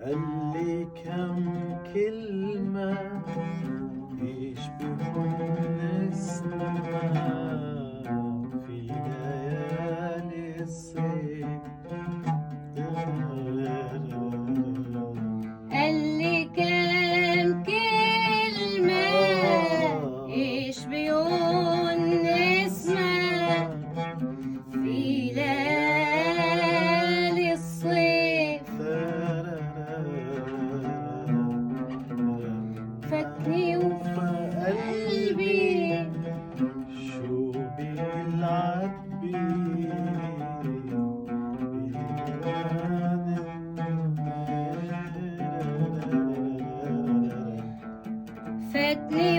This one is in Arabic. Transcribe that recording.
قال لي كم كلمة يشبهوا النسمة في ليالي الصيف. قال لي كام كلمة يشبهوا النسمة في ليالي الصيف. فاتني وقلبي شو بيلعب فاتني